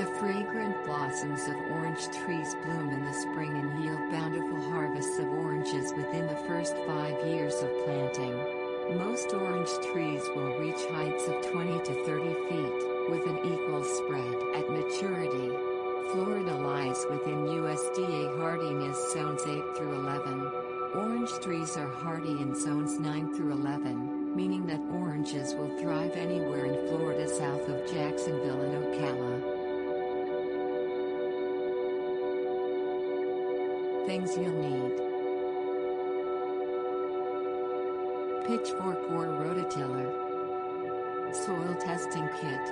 The fragrant blossoms of orange trees bloom in the spring and yield bountiful harvests of oranges within the first 5 years of planting. Most orange trees will reach heights of 20 to 30 feet, with an equal spread at maturity. Florida lies within USDA hardiness zones 8 through 11. Orange trees are hardy in zones 9 through 11, meaning that oranges will thrive anywhere in Florida south of Jacksonville and Ocala. Things you'll need: pitchfork or rototiller, soil testing kit,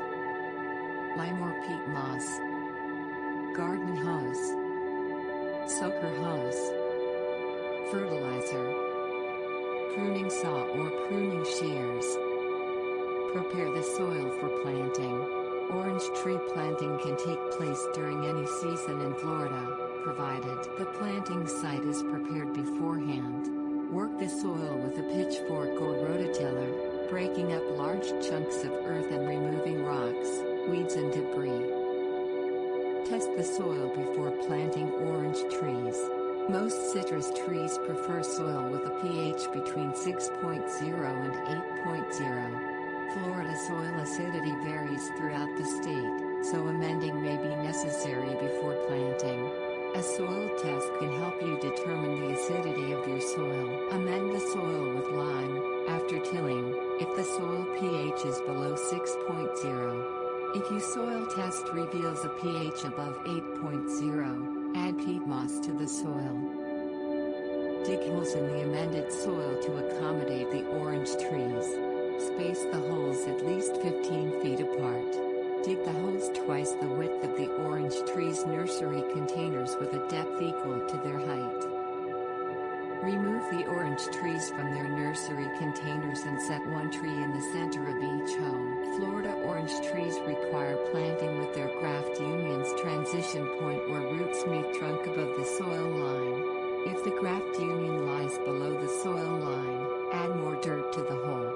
lime or peat moss, garden hose, soaker hose, fertilizer, pruning saw or pruning shears. Prepare the soil for planting. Orange tree planting can take place during any season in Florida, provided the planting site is prepared beforehand. Work the soil with a pitchfork or rototiller, breaking up large chunks of earth and removing rocks, weeds and debris. Test the soil before planting orange trees. Most citrus trees prefer soil with a pH between 6.0 and 8.0. Florida soil acidity varies throughout the state, so amending may be necessary before planting. A soil test can help you determine the acidity of your soil. Amend the soil with lime after tilling, if the soil pH is below 6.0. If your soil test reveals a pH above 8.0, add peat moss to the soil. Dig holes in the amended soil to accommodate the orange trees. Space the holes at least 15 feet apart. Dig the holes twice the width of the orange tree's nursery containers with a depth equal to their height. Remove the orange trees from their nursery containers and set one tree in the center of each home. Florida orange trees require planting with their graft union's transition point where roots meet trunk above the soil line. If the graft union lies below the soil line, add more dirt to the hole.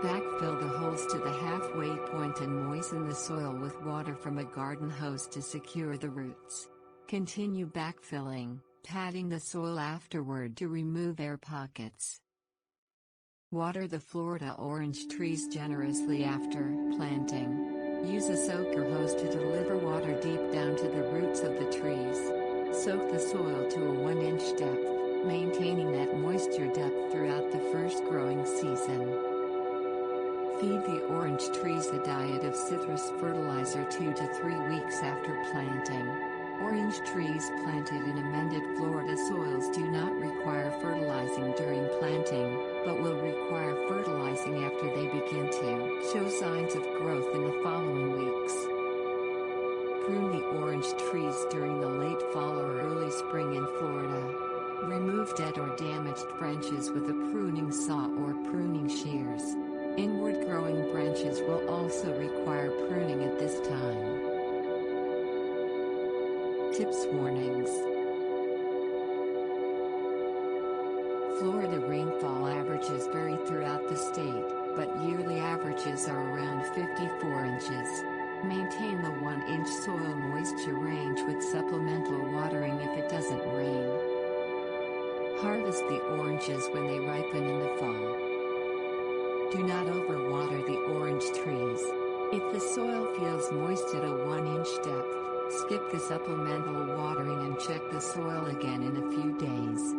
Backfill the holes to the halfway point and moisten the soil with water from a garden hose to secure the roots. Continue backfilling, patting the soil afterward to remove air pockets. Water the Florida orange trees generously after planting. Use a soaker hose to deliver water deep down to the roots of the trees. Soak the soil to a 1-inch depth, maintaining that moisture depth throughout the first growing season. Feed the orange trees a diet of citrus fertilizer 2 to 3 weeks after planting. Orange trees planted in amended Florida soils do not require fertilizing during planting, but will require fertilizing after they begin to show signs of growth in the following weeks. Prune the orange trees during the late fall or early spring in Florida. Remove dead or damaged branches with a pruning saw or pruning shears. Inward growing branches will also require pruning at this time. Tips warnings. Florida rainfall averages vary throughout the state, but yearly averages are around 54 inches. Maintain the 1-inch soil moisture range with supplemental watering if it doesn't rain. Harvest the oranges when they ripen in the fall. Do not overwater the orange trees. If the soil feels moist at a 1-inch depth, skip the supplemental watering and check the soil again in a few days.